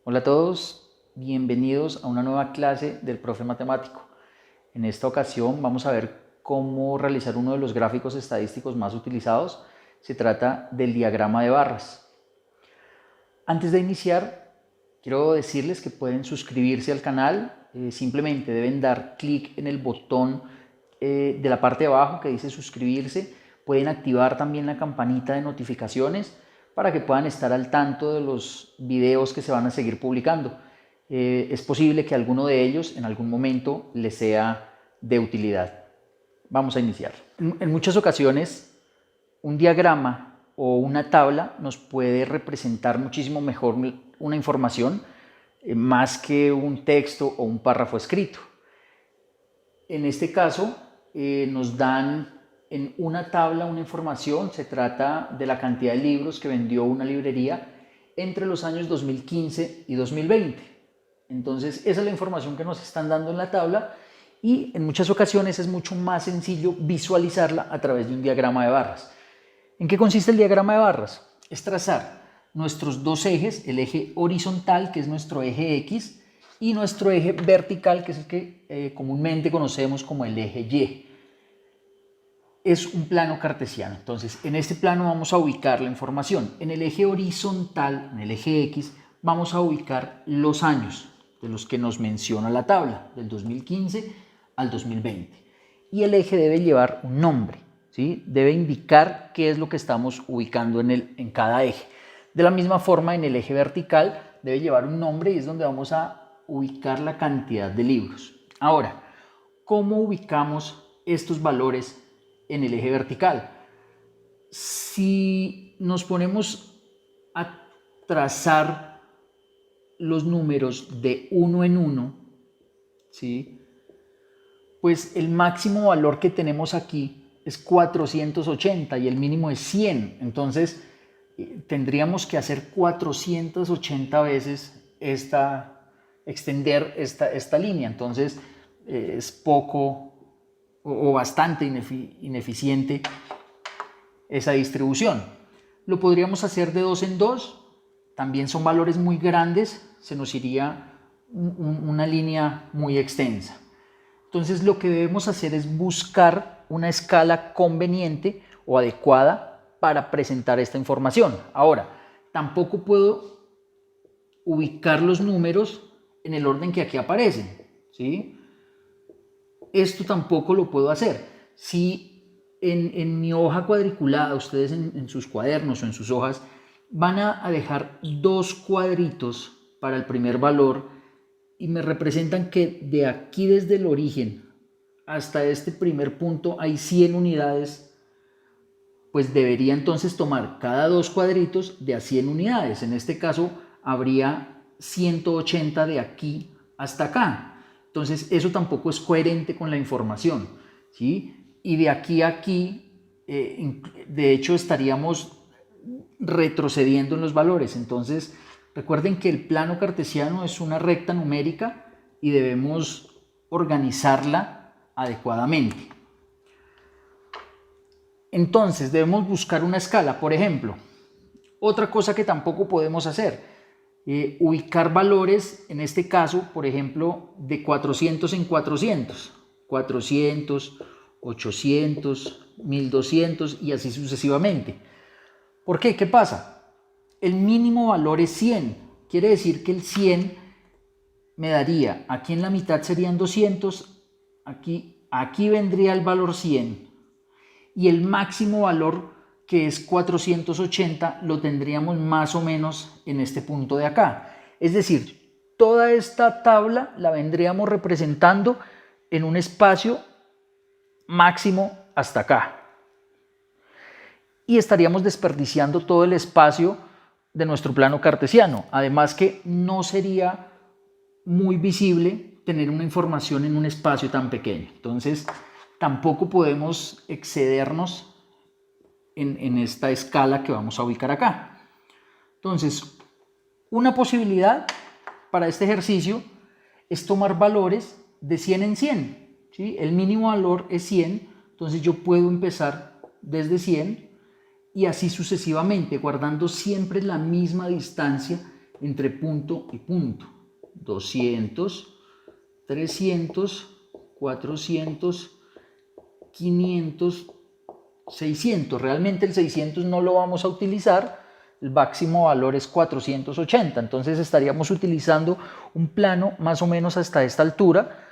Hola a todos, bienvenidos a una nueva clase del profe matemático. En esta ocasión vamos a ver cómo realizar uno de los gráficos estadísticos más utilizados. Se trata del diagrama de barras. Antes de iniciar, quiero decirles que pueden suscribirse al canal. Simplemente deben dar clic en el botón de la parte de abajo que dice suscribirse. Pueden activar también la campanita de notificaciones para que puedan estar al tanto de los videos que se van a seguir publicando. Es posible que alguno de ellos en algún momento les sea de utilidad. Vamos a iniciar. En muchas ocasiones, un diagrama o una tabla nos puede representar muchísimo mejor una información más que un texto o un párrafo escrito. En este caso, nos dan en una tabla una información. Se trata de la cantidad de libros que vendió una librería entre los años 2015 y 2020. Entonces, esa es la información que nos están dando en la tabla y en muchas ocasiones es mucho más sencillo visualizarla a través de un diagrama de barras. ¿En qué consiste el diagrama de barras? Es trazar nuestros dos ejes, el eje horizontal, que es nuestro eje X, y nuestro eje vertical, que es el que comúnmente conocemos como el eje Y. Es un plano cartesiano. Entonces, en este plano vamos a ubicar la información. En el eje horizontal, en el eje X, vamos a ubicar los años de los que nos menciona la tabla, del 2015 al 2020. Y el eje debe llevar un nombre, ¿sí? Debe indicar qué es lo que estamos ubicando en cada eje. De la misma forma, en el eje vertical debe llevar un nombre y es donde vamos a ubicar la cantidad de libros. Ahora, ¿cómo ubicamos estos valores en el eje vertical? Si nos ponemos a trazar los números de uno en uno, ¿sí? Pues el máximo valor que tenemos aquí es 480 y el mínimo es 100. Entonces tendríamos que hacer 480 veces extender esta línea. Entonces es poco o bastante ineficiente esa distribución. Lo podríamos hacer de 2 en 2. También son valores muy grandes, se nos iría una línea muy extensa. Entonces lo que debemos hacer es buscar una escala conveniente o adecuada para presentar esta información. Ahora, tampoco puedo ubicar los números en el orden que aquí aparecen, ¿sí? Esto tampoco lo puedo hacer. Si en mi hoja cuadriculada, ustedes en sus cuadernos o en sus hojas, van a dejar dos cuadritos para el primer valor y me representan que de aquí desde el origen hasta este primer punto hay 100 unidades, pues debería entonces tomar cada dos cuadritos de a 100 unidades. En este caso habría 180 de aquí hasta acá. Entonces eso tampoco es coherente con la información, ¿sí? Y de aquí a aquí, de hecho estaríamos retrocediendo en los valores. Entonces recuerden que el plano cartesiano es una recta numérica y debemos organizarla adecuadamente. Entonces debemos buscar una escala. Por ejemplo, otra cosa que tampoco podemos hacer, ubicar valores, en este caso, por ejemplo, de 400 en 400, 400, 800, 1200 y así sucesivamente. ¿Por qué? ¿Qué pasa? El mínimo valor es 100. Quiere decir que el 100 me daría, aquí en la mitad serían 200, aquí vendría el valor 100. Y el máximo valor, que es 480, lo tendríamos más o menos en este punto de acá. Es decir, toda esta tabla la vendríamos representando en un espacio máximo hasta acá. Y estaríamos desperdiciando todo el espacio de nuestro plano cartesiano. Además que no sería muy visible tener una información en un espacio tan pequeño. Entonces, tampoco podemos excedernos en esta escala que vamos a ubicar acá. Entonces, una posibilidad para este ejercicio es tomar valores de 100 en 100. ¿Sí? El mínimo valor es 100, entonces yo puedo empezar desde 100 y así sucesivamente, guardando siempre la misma distancia entre punto y punto. 200, 300, 400, 500, 600. Realmente el 600 no lo vamos a utilizar, el máximo valor es 480, entonces estaríamos utilizando un plano más o menos hasta esta altura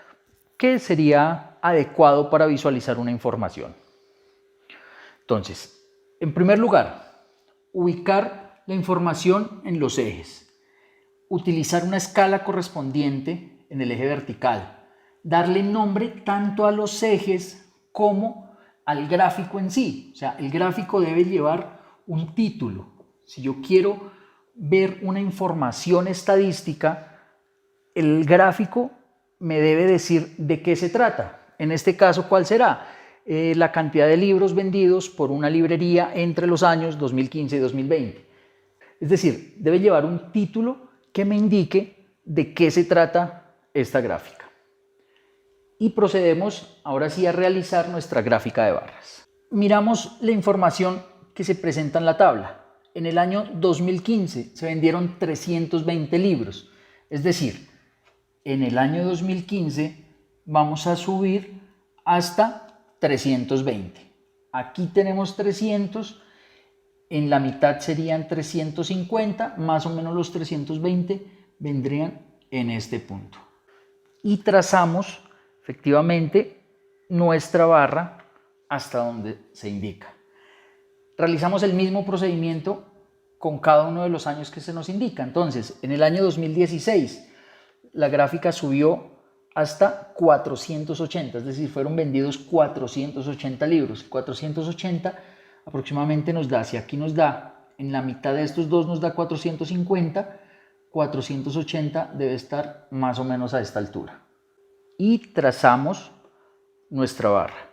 que sería adecuado para visualizar una información. Entonces, en primer lugar, ubicar la información en los ejes, utilizar una escala correspondiente en el eje vertical, darle nombre tanto a los ejes como al gráfico en sí. O sea, el gráfico debe llevar un título. Si yo quiero ver una información estadística, el gráfico me debe decir de qué se trata. En este caso, ¿cuál será? La cantidad de libros vendidos por una librería entre los años 2015 y 2020. Es decir, debe llevar un título que me indique de qué se trata esta gráfica. Y procedemos ahora sí a realizar nuestra gráfica de barras. Miramos la información que se presenta en la tabla. En el año 2015 se vendieron 320 libros. Es decir, en el año 2015 vamos a subir hasta 320. Aquí tenemos 300, en la mitad serían 350, más o menos los 320 vendrían en este punto. Y trazamos efectivamente nuestra barra hasta donde se indica. Realizamos el mismo procedimiento con cada uno de los años que se nos indica. Entonces, en el año 2016 la gráfica subió hasta 480, es decir, fueron vendidos 480 libros. 480 aproximadamente nos da, si aquí nos da, en la mitad de estos dos nos da 450, 480 debe estar más o menos a esta altura. Y trazamos nuestra barra.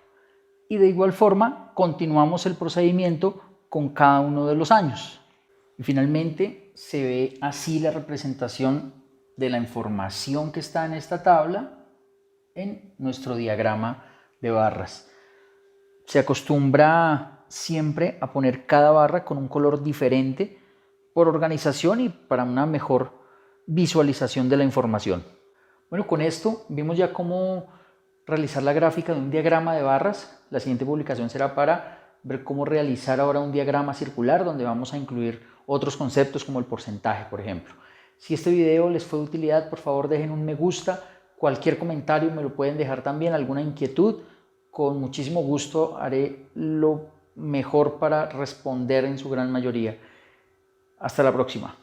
Y de igual forma continuamos el procedimiento con cada uno de los años. Y finalmente se ve así la representación de la información que está en esta tabla en nuestro diagrama de barras. Se acostumbra siempre a poner cada barra con un color diferente por organización y para una mejor visualización de la información. Bueno, con esto vimos ya cómo realizar la gráfica de un diagrama de barras. La siguiente publicación será para ver cómo realizar ahora un diagrama circular donde vamos a incluir otros conceptos como el porcentaje, por ejemplo. Si este video les fue de utilidad, por favor dejen un me gusta, cualquier comentario me lo pueden dejar también, alguna inquietud, con muchísimo gusto haré lo mejor para responder en su gran mayoría. Hasta la próxima.